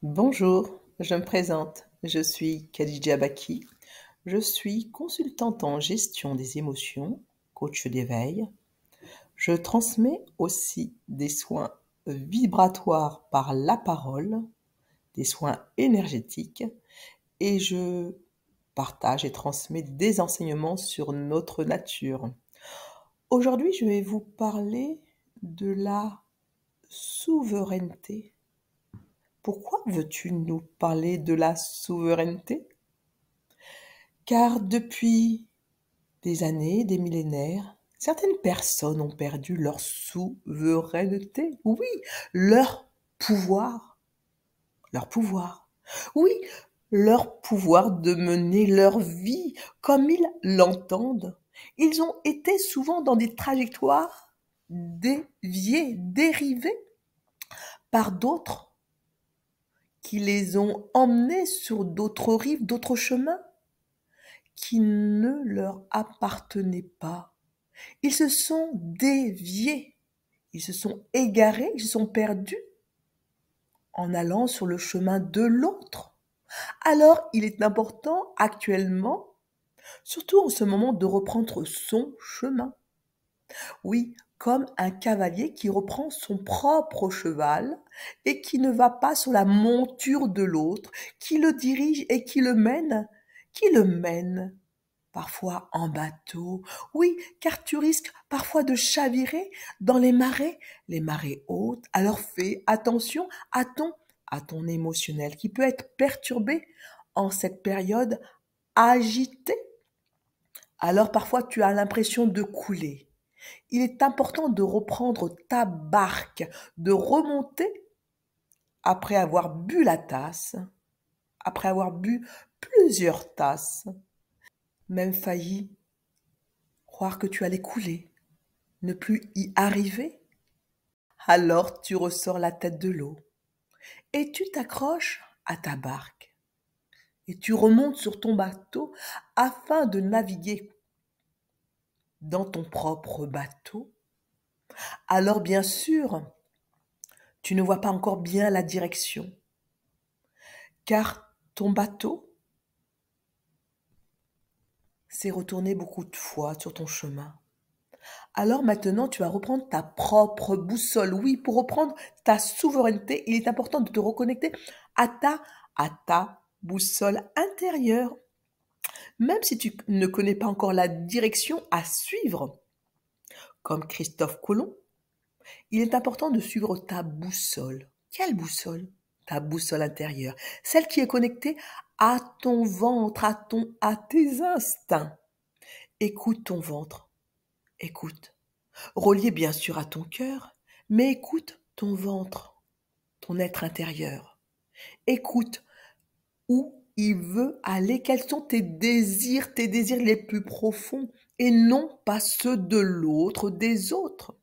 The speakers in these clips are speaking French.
Bonjour, je me présente. Je suis Khadija Baki. Je suis consultante en gestion des émotions, coach d'éveil. Je transmets aussi des soins vibratoires par la parole, des soins énergétiques et je partage et transmets des enseignements sur notre nature. Aujourd'hui, je vais vous parler de la souveraineté. Pourquoi veux-tu nous parler de la souveraineté? Car depuis des années, des millénaires, certaines personnes ont perdu leur souveraineté. Oui, leur pouvoir. Leur pouvoir. Oui, leur pouvoir de mener leur vie comme ils l'entendent. Ils ont été souvent dans des trajectoires déviées, dérivées par d'autres qui les ont emmenés sur d'autres rives, d'autres chemins qui ne leur appartenaient pas. Ils se sont déviés, ils se sont égarés, ils se sont perdus en allant sur le chemin de l'autre. Alors, il est important actuellement, surtout en ce moment, de reprendre son chemin. Oui, comme un cavalier qui reprend son propre cheval et qui ne va pas sur la monture de l'autre, qui le dirige et qui le mène parfois en bateau. Oui, car tu risques parfois de chavirer dans les marées hautes. Alors fais attention à ton émotionnel qui peut être perturbé en cette période agitée. Alors parfois tu as l'impression de couler. Il est important de reprendre ta barque, de remonter après avoir bu la tasse, après avoir bu plusieurs tasses, même failli croire que tu allais couler, ne plus y arriver. Alors tu ressors la tête de l'eau et tu t'accroches à ta barque et tu remontes sur ton bateau afin de naviguer dans ton propre bateau. Alors bien sûr, tu ne vois pas encore bien la direction, car ton bateau s'est retourné beaucoup de fois sur ton chemin. Alors maintenant, tu vas reprendre ta propre boussole. Oui, pour reprendre ta souveraineté, il est important de te reconnecter à ta boussole intérieure. Même si tu ne connais pas encore la direction à suivre, comme Christophe Colomb, il est important de suivre ta boussole. Quelle boussole? Ta boussole intérieure, celle qui est connectée à ton ventre, à tes instincts. Écoute ton ventre, écoute. Relié bien sûr à ton cœur, mais écoute ton ventre, ton être intérieur. Écoute où il veut aller, quels sont tes désirs les plus profonds, et non pas ceux de l'autre, des autres.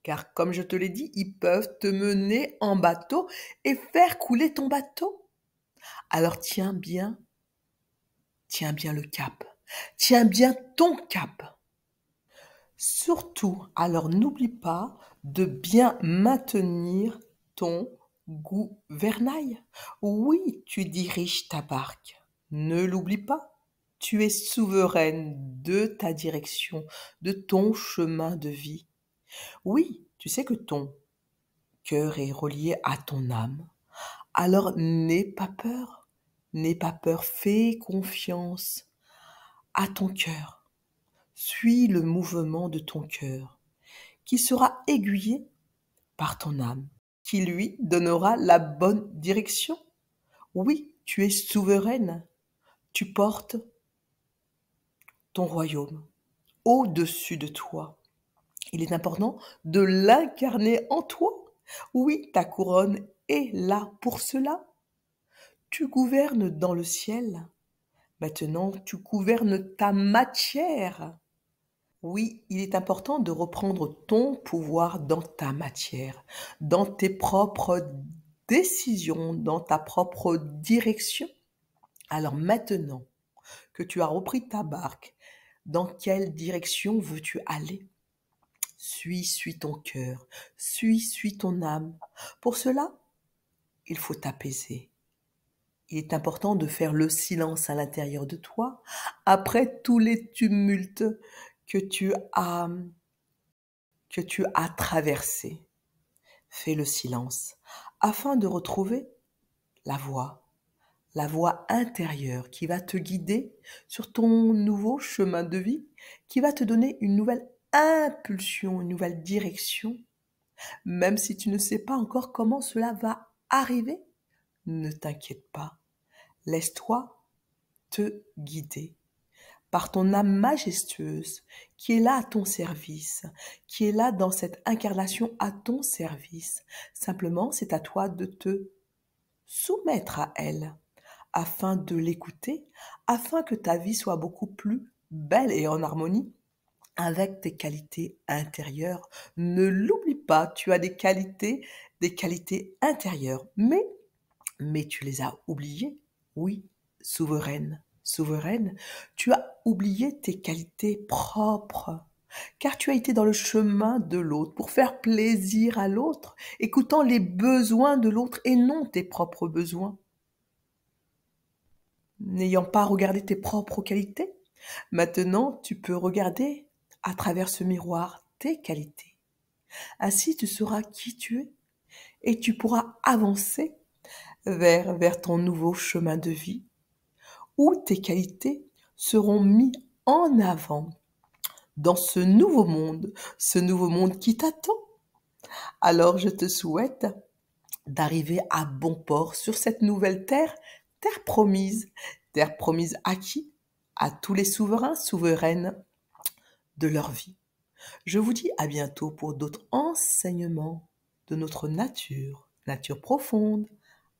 Car comme je te l'ai dit, ils peuvent te mener en bateau et faire couler ton bateau. Alors tiens bien le cap, tiens bien ton cap. Surtout, alors n'oublie pas de bien maintenir ton gouvernail. Oui, tu diriges ta barque. Ne l'oublie pas. Tu es souveraine de ta direction, de ton chemin de vie. Oui, tu sais que ton cœur est relié à ton âme. Alors n'aie pas peur. N'aie pas peur. Fais confiance à ton cœur. Suis le mouvement de ton cœur, qui sera aiguillé par ton âme, qui lui donnera la bonne direction. Oui, tu es souveraine, tu portes ton royaume au-dessus de toi. Il est important de l'incarner en toi. Oui, ta couronne est là pour cela. Tu gouvernes dans le ciel. Maintenant, tu gouvernes ta matière. Oui, il est important de reprendre ton pouvoir dans ta matière, dans tes propres décisions, dans ta propre direction. Alors maintenant que tu as repris ta barque, dans quelle direction veux-tu aller? Suis ton cœur, suis ton âme. Pour cela, il faut t'apaiser. Il est important de faire le silence à l'intérieur de toi après tous les tumultes que tu as, que tu as traversés. Fais le silence afin de retrouver la voix intérieure qui va te guider sur ton nouveau chemin de vie, qui va te donner une nouvelle impulsion, une nouvelle direction. Même si tu ne sais pas encore comment cela va arriver, ne t'inquiète pas. Laisse-toi te guider par ton âme majestueuse qui est là à ton service, qui est là dans cette incarnation à ton service. Simplement, c'est à toi de te soumettre à elle afin de l'écouter, afin que ta vie soit beaucoup plus belle et en harmonie avec tes qualités intérieures. Ne l'oublie pas, tu as des qualités intérieures, mais tu les as oubliées. Oui, souveraine, souveraine, tu as oublié tes qualités propres, car tu as été dans le chemin de l'autre pour faire plaisir à l'autre, écoutant les besoins de l'autre et non tes propres besoins. N'ayant pas regardé tes propres qualités, maintenant tu peux regarder à travers ce miroir tes qualités. Ainsi tu sauras qui tu es et tu pourras avancer vers ton nouveau chemin de vie où tes qualités seront mises en avant dans ce nouveau monde qui t'attend. Alors je te souhaite d'arriver à bon port sur cette nouvelle terre, terre promise à qui? À tous les souverains, souveraines de leur vie. Je vous dis à bientôt pour d'autres enseignements de notre nature, nature profonde.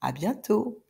À bientôt.